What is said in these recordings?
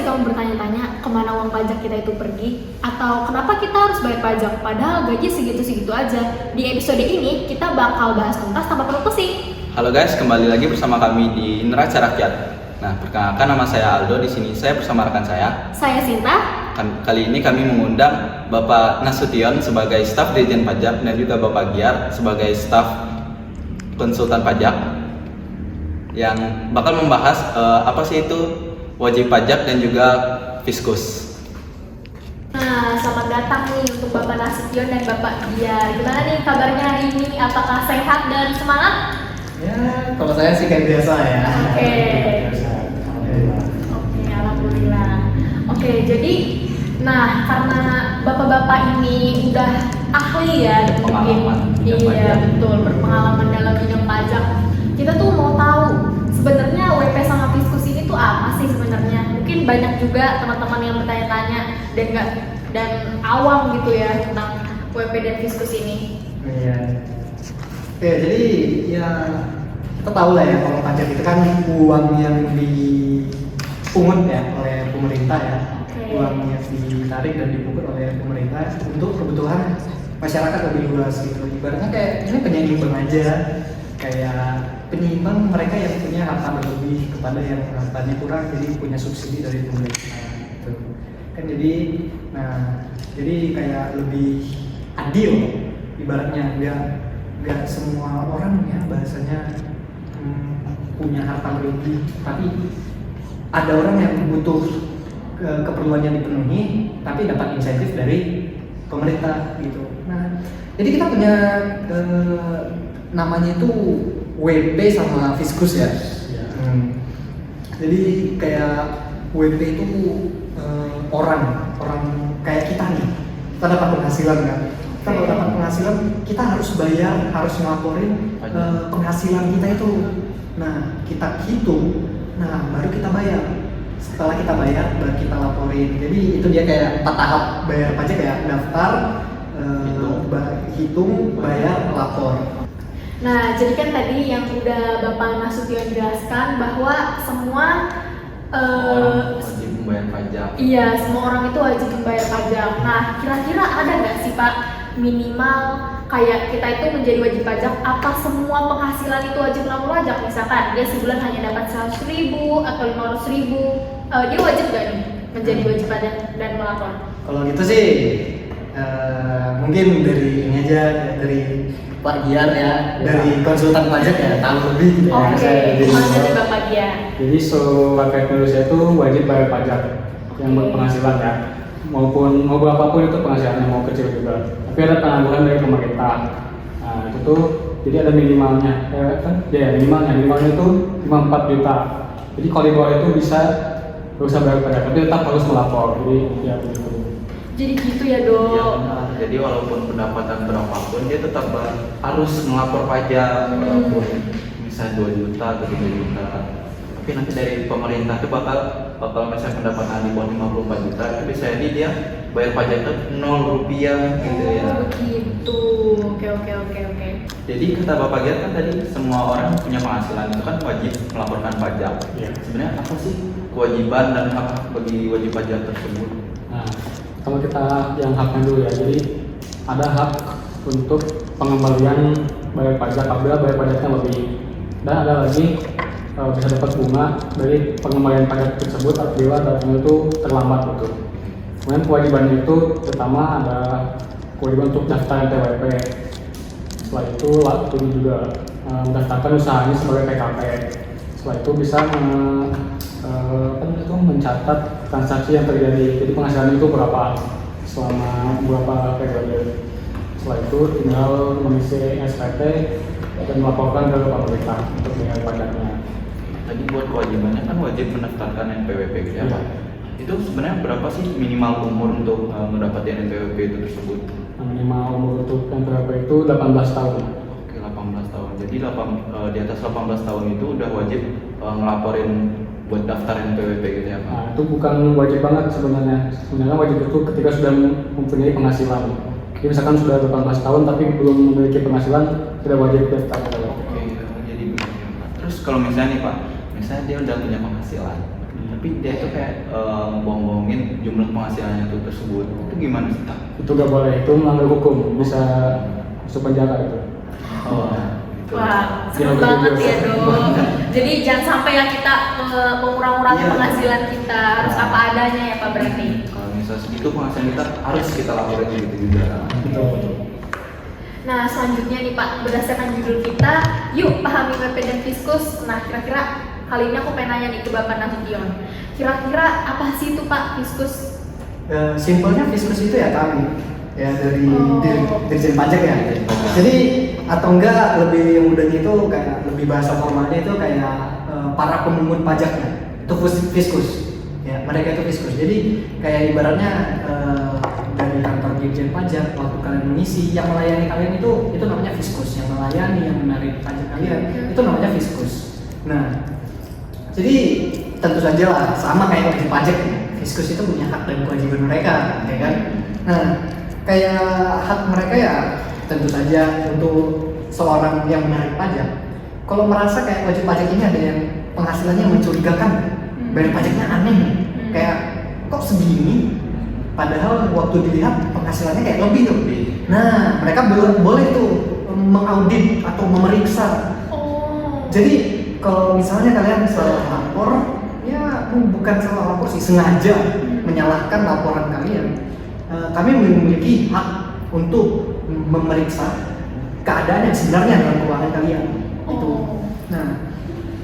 sih kamu bertanya-tanya kemana uang pajak kita itu pergi? Atau kenapa kita harus bayar pajak padahal gaji segitu-segitu aja? Di episode ini kita bakal bahas tuntas tanpa perlu pusing. Halo guys, kembali lagi bersama kami di Neraca Rakyat. Nah, perkenalkan nama saya Aldo. Di sini saya bersama rekan saya. Saya Sinta. Kali ini kami mengundang Bapak Nasution sebagai staf Dirjen Pajak dan juga Bapak Giar sebagai staf konsultan pajak yang bakal membahas apa sih itu wajib pajak dan juga fiskus. Nah, selamat datang nih untuk Bapak Nasution dan Bapak Giar. Gimana nih kabarnya hari ini? Apakah sehat dan semangat? Ya, kalau saya sih kayak biasa ya. Oke, alhamdulillah. Oke, jadi nah karena bapak-bapak ini udah ahli ya, Pengalaman bidang iya pajak. betul, berpengalaman dalam bidang pajak. Kita tuh mau tahu sebenarnya WP sama fiskus ini tuh apa sih sebenarnya? Mungkin banyak juga teman-teman yang bertanya-tanya dan awam gitu ya tentang WP dan fiskus ini. Iya. Oke, jadi ya kita tahu lah ya kalau pajak itu kan uang yang dipungut ya oleh pemerintah ya. Oke. Uang yang ditarik dan dipungut oleh pemerintah untuk kebutuhan masyarakat lebih luas gitu. Ibaratnya kayak ini penyeimbang aja, kayak penyeimbang mereka yang punya harta berlebih kepada yang hartanya kurang, jadi punya subsidi dari pemerintah gitu. Kan jadi kayak lebih adil ibaratnya, nggak semua orang ya bahasanya punya harta berlebih, tapi ada orang yang butuh keperluannya dipenuhi tapi dapat insentif dari pemerintah gitu. Nah, jadi kita punya namanya itu WP sama fiskus ya. Jadi kayak WP itu orang kayak kita nih, kita dapat penghasilan kan. Kita kalau dapat penghasilan, kita harus bayar, harus ngelaporin penghasilan kita itu. Nah, kita hitung, nah baru kita bayar. Setelah kita bayar, baru kita laporin. Jadi itu dia kayak 4 tahap bayar pajak, kayak daftar, hitung, bayar, lapor. Nah, jadi kan tadi yang udah Bapak Nasution jelaskan bahwa semua Orang wajib membayar pajak. iya, semua orang itu wajib membayar pajak. Nah, kira-kira ada nggak sih Pak minimal kayak kita itu menjadi wajib pajak, apa semua penghasilan itu wajib melapor pajak? Misalkan dia sebulan hanya dapat 100.000 atau 500.000, dia wajib nggak nih menjadi wajib pajak dan melapor? Kalau gitu sih, mungkin dari ini aja, dari Pak Giar ya, dari konsultan pajak ya, tahu lebih gitu ya. Oke, gimana dari Bapak Giar? Jadi seluruh rakyat Indonesia itu wajib bayar pajak yang berpenghasilan ya, mau berapapun itu penghasilannya, mau kecil juga. Tapi ada penangguhan dari pemerintah. Nah itu tuh jadi ada minimalnya, minimalnya itu 54 juta. Jadi kalau di bawah itu bisa bayar pajak, tapi tetap harus melapor. Jadi ya begitu. Jadi gitu ya Dok. Iya benar. Jadi walaupun pendapatan berapapun dia tetap harus melapor pajak, walaupun misalnya 2 juta atau 3 juta. Tapi nanti dari pemerintah itu bakal misalnya pendapatan di bawah 54 juta itu bisa jadi dia bayar pajak itu 0 rupiah gitu ya. Oh gitu. Oke. Jadi kata Bapak Giat kan tadi semua orang punya penghasilan itu kan wajib melaporkan pajak. Iya. Sebenarnya apa sih kewajiban dan hak bagi wajib pajak tersebut? Nah, kalau kita yang haknya dulu ya, jadi ada hak untuk pengembalian bayar pajak apabila bayar pajaknya lebih, dan ada lagi bisa dapat bunga dari pengembalian pajak tersebut apabila datanya itu terlambat gitu. Kemudian kewajibannya itu pertama ada kewajiban untuk daftar NPWP. Setelah itu ini juga mendaftarkan usahanya sebagai PKP. Setelah itu bisa mencatat transaksi yang terjadi, jadi penghasilan itu berapa selama beberapa periode. Setelah itu tinggal mengisi SPT dan melaporkan ke pemerintah untuk bayar pajaknya. Tadi buat kewajibannya kan wajib mendaftarkan NPWP gitu ya Iya. Pak. Itu sebenarnya berapa sih minimal umur untuk mendapatkan NPWP itu tersebut? Minimal umur untuk NPWP itu 18 tahun. Oke, 18 tahun. Jadi di atas 18 tahun itu udah wajib ngelaporin buat daftar NPWP gitu ya Pak. Nah, itu bukan wajib banget sebenarnya. Sebenarnya wajib itu ketika sudah mempunyai penghasilan. Jadi misalkan sudah 18 tahun tapi belum memiliki penghasilan, sudah wajib daftar. Oke, jadi begini Pak. Terus kalau misalnya nih Pak, misalnya dia udah punya penghasilan, tapi tapi dia tuh kayak bohong-bohongin jumlah penghasilannya tuh tersebut. Itu gimana sih, Kak? Itu gak boleh, itu melanggar hukum, bisa masuk penjara itu. Oh, gitu. Wah, Iya, seru banget ya betul. dong. Jadi jangan sampai ya kita mengurang-urangi Iya. penghasilan kita, harus apa adanya ya Pak berarti. Kalau misalnya segitu penghasilan kita harus kita laporin gitu juga. Betul, betul. Nah selanjutnya nih Pak, berdasarkan judul kita, yuk pahami WP dan Fiskus. Nah kira-kira kali ini aku pengen nanya nih ke Bapak Nasution. Kira-kira apa sih itu Pak Fiskus? Simpelnya Fiskus itu ya kami ya dari Oh. Dirjen Pajak ya. Jadi atau enggak lebih mudahnya itu kayak lebih bahasa formalnya itu kayak para pemungut pajaknya itu Fiskus. Ya mereka itu Fiskus. Jadi kayak ibaratnya dari kantor Dirjen Pajak waktu kalian mengisi yang melayani kalian itu namanya Fiskus, yang melayani yang menarik pajak kalian itu namanya Fiskus. Nah jadi tentu saja lah sama kayak wajib pajak ya. Fiskus itu punya hak dan kewajiban mereka, ya kan? Nah, kayak hak mereka ya tentu saja untuk seorang yang menarik pajak. Kalau merasa kayak wajib pajak ini ada yang penghasilannya mencurigakan, bayar pajaknya aneh, kayak kok segini? Padahal waktu dilihat penghasilannya kayak lebih tuh. Nah, mereka boleh tuh mengaudit atau memeriksa. Oh. Jadi kalau misalnya kalian salah lapor, ya bukan salah lapor sih, sengaja menyalahkan laporan kalian, kami memiliki hak untuk memeriksa keadaan yang sebenarnya dalam keuangan kalian. Itu. Nah,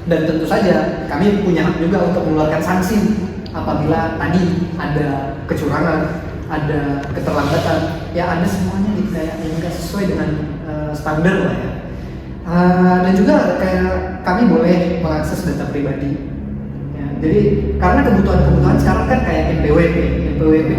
dan tentu saja kami punya hak juga untuk mengeluarkan sanksi apabila tadi ada kecurangan, ada keterlambatan, ya ada semuanya gitu kayak yang nggak sesuai dengan standar lah ya. Dan juga kayak kami boleh mengakses data pribadi. Ya, jadi karena kebutuhan sekarang kan kayak NPWP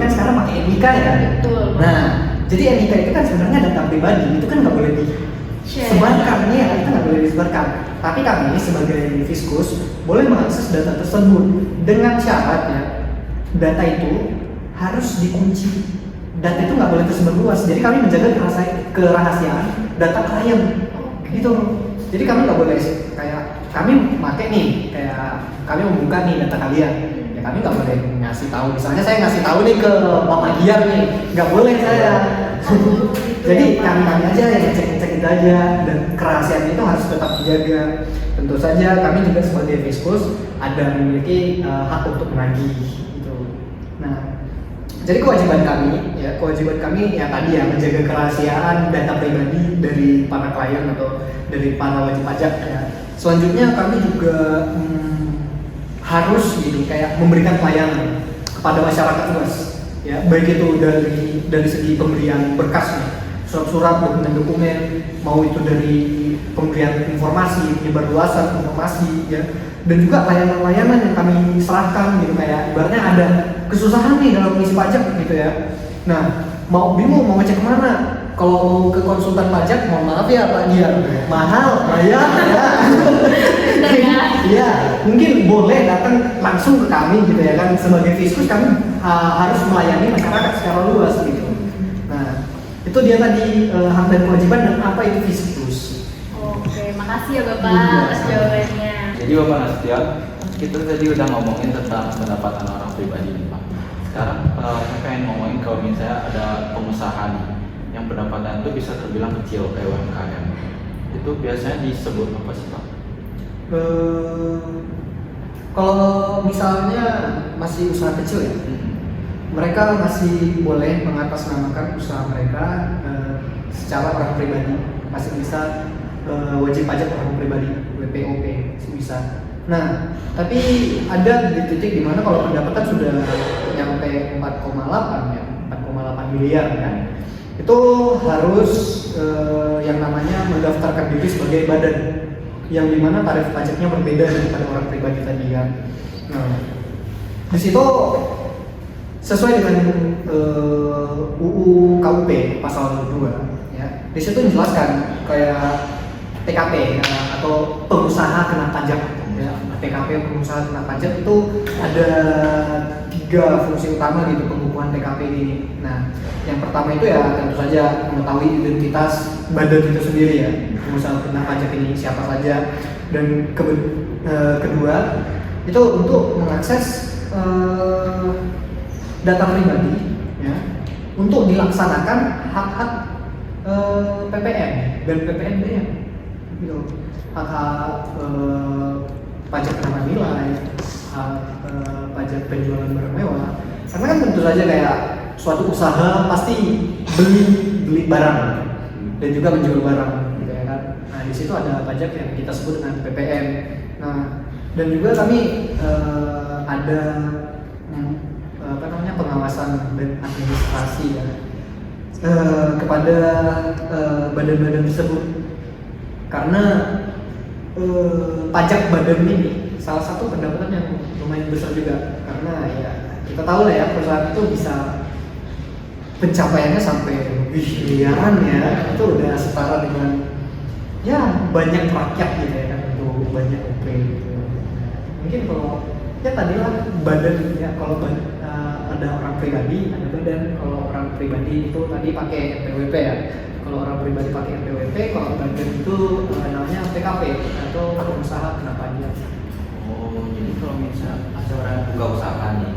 kan sekarang pakai NIK ya. Betul. Nah, jadi NIK itu kan sebenarnya data pribadi, itu kan nggak boleh disebarkan ya, itu nggak boleh disebarkan. Tapi kami sebagai Fiskus boleh mengakses data tersebut dengan syarat ya, data itu harus dikunci. Data itu nggak boleh tersebar luas. Jadi kami menjaga kerahasiaan data klien. Gitu. Jadi kami nggak boleh kayak kami pakai nih kayak kami membuka nih data kalian, ya kami nggak boleh ngasih tahu. Misalnya saya ngasih tahu nih ke Mama Giar nih, nggak boleh saya. Jadi kami aja yang cek itu aja, dan kerahasiaan itu harus tetap dijaga. Tentu saja kami juga sebagai Fiskus ada memiliki hak untuk menagih gitu. Nah, jadi kewajiban kami ya tadi ya menjaga kerahasiaan data pribadi dari para klien atau dari para wajib pajak ya. Selanjutnya kami juga harus gitu kayak memberikan pelayanan kepada masyarakat luas ya, baik itu dari segi pemberian berkasnya, surat-surat, dokumen-dokumen, mau itu dari pemberian informasi, penyebarluasan informasi ya, dan juga layanan-layanan yang kami serahkan gitu kayak ibaratnya ada kesusahan nih dalam mengisi pajak gitu ya. Nah, mau bingung mau ngecek kemana? Kalau mau ke konsultan pajak, mohon maaf ya Pak Dian, mahal, bayar ya. Iya, mungkin boleh datang langsung ke kami gitu ya kan. Sebagai Fiskus kami harus melayani masyarakat secara luas gitu. Nah, itu dia tadi hak dan kewajiban dan apa itu Fiskus. Oke, makasih ya Bapak atas jawabannya. Jadi Bapak Nasution, kita tadi udah ngomongin tentang pendapatan orang pribadi nih Pak. Sekarang saya pengen ngomongin kalau misalnya ada pengusaha nih yang pendapatan itu bisa terbilang kecil kayak UMKM, itu biasanya disebut apa sih Pak? Kalau misalnya masih usaha kecil ya, mereka masih boleh mengatasnamakan usaha mereka secara orang pribadi, masih bisa wajib pajak orang pribadi, WPOP bisa. Nah, tapi ada di titik dimana kalau pendapatan sudah nyampe 4,8 ya, 4,8 miliar ya, itu harus yang namanya mendaftarkan diri sebagai badan, yang dimana tarif pajaknya berbeda daripada orang pribadi tadi kan. Nah, di situ sesuai dengan UU KUP pasal 2 ya, di situ dijelaskan kayak PKP atau pengusaha kena pajak ya. PKP pengusaha kena pajak itu ada 3 fungsi utama gitu pengukuhan PKP ini. Nah, yang pertama itu ya tentu saja mengetahui identitas badan itu sendiri ya, pengusaha kena pajak ini siapa saja, dan kedua itu untuk mengakses data pribadi ya untuk dilaksanakan hak-hak PPN dan PPNBM gitu. Hak-hak pajak penambah nilai, hak pajak penjualan barang mewah. Karena kan tentu saja kayak suatu usaha pasti beli barang dan juga menjual barang gitu ya kan. Nah, di situ ada pajak yang kita sebut dengan PPN. Nah, dan juga kami ada pengawasan dan administrasi ya kepada badan-badan tersebut, karena pajak badan ini salah satu pendapatan yang lumayan besar juga, karena ya kita tahu lah ya perusahaan itu bisa pencapaiannya sampai lebih miliaran ya, itu udah setara dengan ya banyak rakyat gitu ya kan, untuk banyak OP gitu. Mungkin kalau ya tadilah badan ya, kalau ada orang pribadi ada badan, kalau orang pribadi itu tadi pakai NPWP ya, kalau orang pribadi pakai NPWP, kalau badan itu namanya PKP atau pengusaha kena pajak. Oh, jadi kalau misalnya ada orang yang buka usaha nih,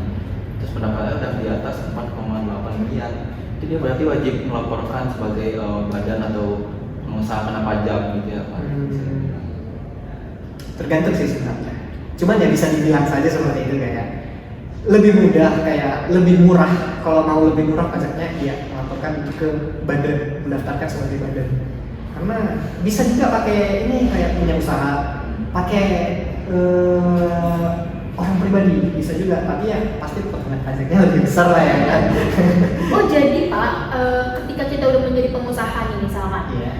terus pendapatannya udah di atas 4,8 miliar, itu dia berarti wajib melaporkan sebagai badan atau pengusaha kena pajak gitu ya Pak? Tergantung sih sebenarnya. Cuman ya bisa dibilang saja seperti itu, kayak lebih mudah, kayak lebih murah. Kalau mau lebih murah pajaknya, ya melaporkan ke badan, mendaftarkan sebagai badan. Karena bisa juga pakai ini, kayak punya usaha, pakai orang pribadi bisa juga, tapi ya pasti potongan pajaknya lebih besar lah ya kan. Oh jadi Pak, ketika kita udah menjadi pengusaha nih misalkan, Iya.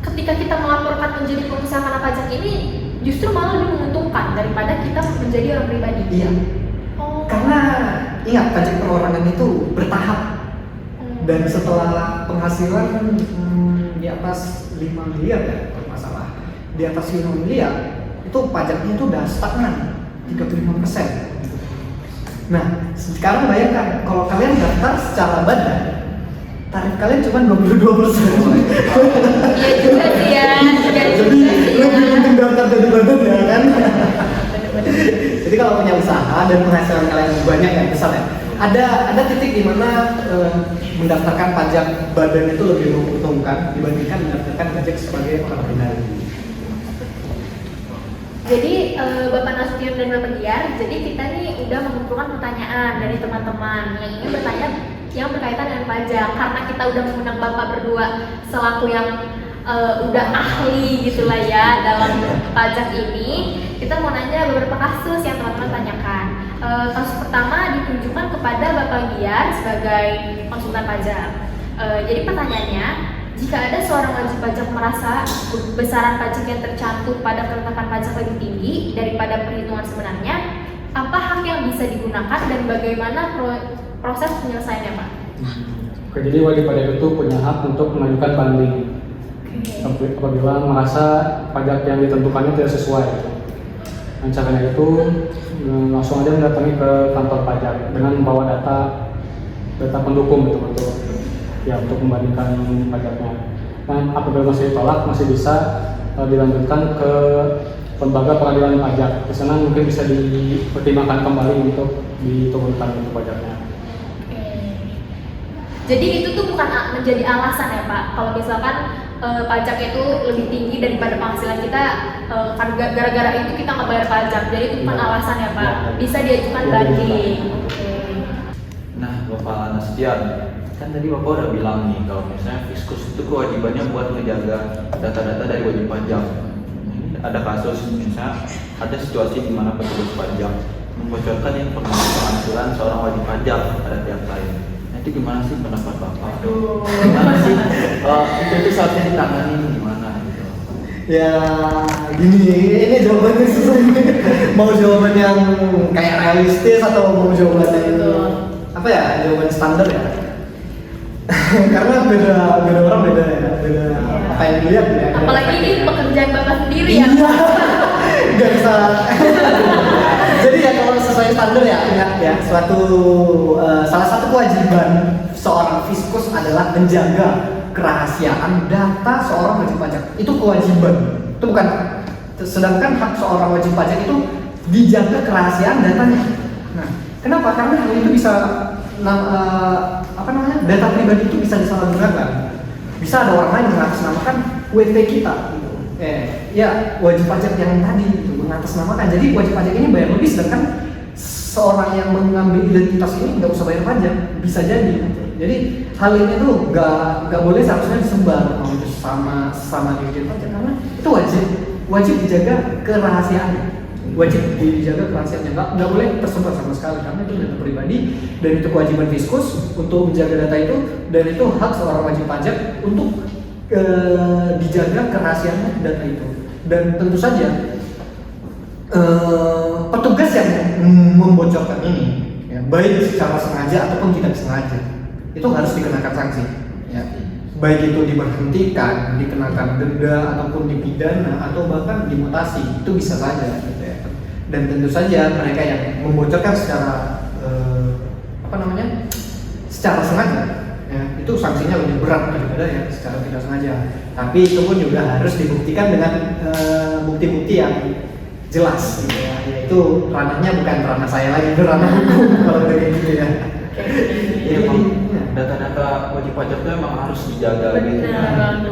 Ketika kita melaporkan menjadi pengusaha kena pajak ini justru malah lebih menguntungkan daripada kita menjadi orang pribadi. Iya. Oh. Karena ingat pajak perorangan itu bertahap. Dan setelah penghasilan di atas 5 miliar ya kalau nggak salah, di atas 5 miliar itu pajaknya itu udah stagnan 35%. Nah sekarang bayangkan kalau kalian daftar secara badan, tarif kalian cuma 22%. Iya juga sih ya. Jadi lebih untung daftar dari badan ya kan. Jadi kalau punya usaha dan penghasilan kalian banyak yang besar ya, ada titik di mana mendaftarkan pajak badan itu lebih menguntungkan dibandingkan mendaftarkan pajak sebagai orang pribadi. Jadi Bapak Nasution dan Bapak Giar, jadi kita nih udah mengumpulkan pertanyaan dari teman-teman yang ingin bertanya yang berkaitan dengan pajak. Karena kita udah mengundang Bapak berdua selaku yang udah ahli gitulah ya dalam pajak ini, kita mau nanya beberapa kasus yang teman-teman tanyakan. Kasus pertama ditunjukkan kepada Bapak Giar sebagai konsultan pajak. Jadi pertanyaannya, jika ada seorang wajib pajak merasa besaran pajak yang tercantum pada ketetapan pajak lebih tinggi daripada perhitungan sebenarnya, apa hak yang bisa digunakan dan bagaimana proses penyelesaiannya, Pak? Oke, jadi wajib pajak itu punya hak untuk mengajukan banding apabila merasa pajak yang ditentukannya tidak sesuai. Dan caranya itu langsung aja mendatangi ke kantor pajak dengan membawa data pendukung betul-betul ya untuk membandingkan pajaknya. Dan apabila masih ditolak, masih bisa dilanjutkan ke lembaga pengadilan pajak. Di sana mungkin bisa dipertimbangkan kembali untuk diturunkan untuk pajaknya. Jadi itu tuh bukan menjadi alasan ya Pak, kalau misalkan pajak itu lebih tinggi daripada penghasilan kita, kan gara-gara itu kita nggak bayar pajak, jadi itu bukan alasan ya Pak, bisa diajukan banding. Nah Bapak Nasution, kan tadi Bapak udah bilang nih kalau misalnya Fiskus itu kewajibannya buat menjaga data-data dari wajib pajak. Ini ada kasus misalnya ada situasi di mana petugas pajak membocorkan informasi penghasilan seorang wajib pajak pada pihak lain. Itu gimana sih pendapat Bapak? Gimana sih itu seharusnya ditangani gimana gitu? Ya gini, ini jawabannya susah. Mau jawaban yang kayak realistis atau mau jawaban yang apa ya, jawaban standar ya? Karena beda orang beda apa yang dilihat ya. Apalagi ini pekerjaan Bapak sendiri ya. Gak bisa. Jadi ya kalau sesuai standar ya, ingat ya, salah satu kewajiban seorang Fiskus adalah menjaga kerahasiaan data seorang wajib pajak. Itu kewajiban, itu bukan. Sedangkan hak seorang wajib pajak itu dijaga kerahasiaan datanya. Nah, kenapa? Karena hal itu bisa data pribadi itu bisa disalahgunakan. Bisa ada orang lain mengatasnamakan WP kita gitu. Ya wajib pajak yang tadi gitu, mengatasnamakan. Jadi wajib pajak ini bayar lebih, sedangkan seorang yang mengambil identitas ini nggak usah bayar pajak, bisa jadi gitu. Jadi hal ini tuh nggak boleh seharusnya disebar gitu, sama dirjen pajak, karena itu wajib dijaga kerahasiaannya, wajib dijaga kerahasiaannya, nggak boleh tersebar sama sekali karena itu data pribadi dan itu kewajiban Fiskus untuk menjaga data itu, dan itu hak seorang wajib pajak untuk dijaga kerahasiaan data itu. Dan tentu saja petugas yang membocorkan ini, ya, baik secara sengaja ataupun tidak sengaja, itu harus dikenakan sanksi. Ya. Baik itu diberhentikan, dikenakan denda, ataupun dipidana, atau bahkan dimutasi, itu bisa saja. Gitu ya. Dan tentu saja mereka yang membocorkan secara secara sengaja, ya, itu sanksinya lebih berat daripada yang secara tidak sengaja. Tapi itu pun juga harus dibuktikan dengan bukti-bukti yang jelas, gitu ya. Yaitu ranahnya bukan ranah saya lagi, itu ranah hukum kalau kayak gitu ya. Iya, emang data-data wajib pajak itu emang harus dijaga gitu kan.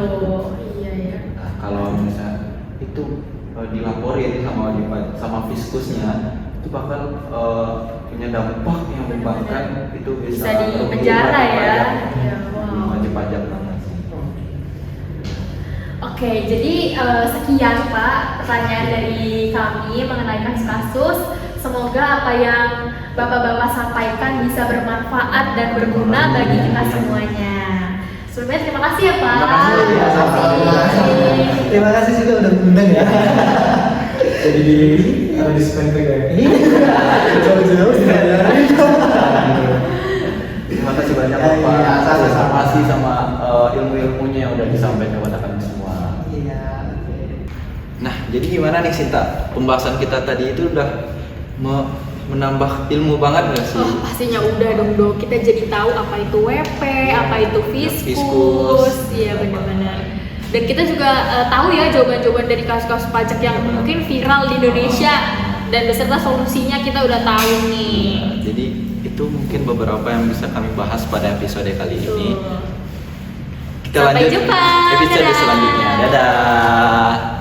Iya ya. Nah, kalau misalnya itu dilaporin sama wajib pajak, sama Fiskusnya, itu bakal punya dampak yang bahkan itu bisa di penjara ya. Ya, wajib pajak banget. Oke, jadi sekian Pak pertanyaan dari kami mengenai kasus-kasus. Semoga apa yang Bapak-bapak sampaikan bisa bermanfaat dan berguna bagi kita semuanya. Sebelumnya terima kasih ya Pak. Terima kasih juga udah mengundang ya. Jadi di spend ya. Jauh-jauh Terima kasih banyak Ya, Bapak iya, atas sama-sama. informasi sama ilmu-ilmunya yang udah disampaikan kepada kami semua. Iya. Nah, jadi gimana nih Sinta? Pembahasan kita tadi itu udah menambah ilmu banget nggak sih? Oh, pastinya udah dong dok. Kita jadi tahu apa itu WP, apa itu Fiskus. Iya benar-benar. Dan kita juga tahu ya jawaban-jawaban dari kasus-kasus pajak yang mungkin viral di Indonesia, dan beserta solusinya kita udah tahu nih. Jadi itu mungkin beberapa yang bisa kami bahas pada episode kali ini. Kita Sampai lanjut jumpa. episode Dadah. selanjutnya. Dadah.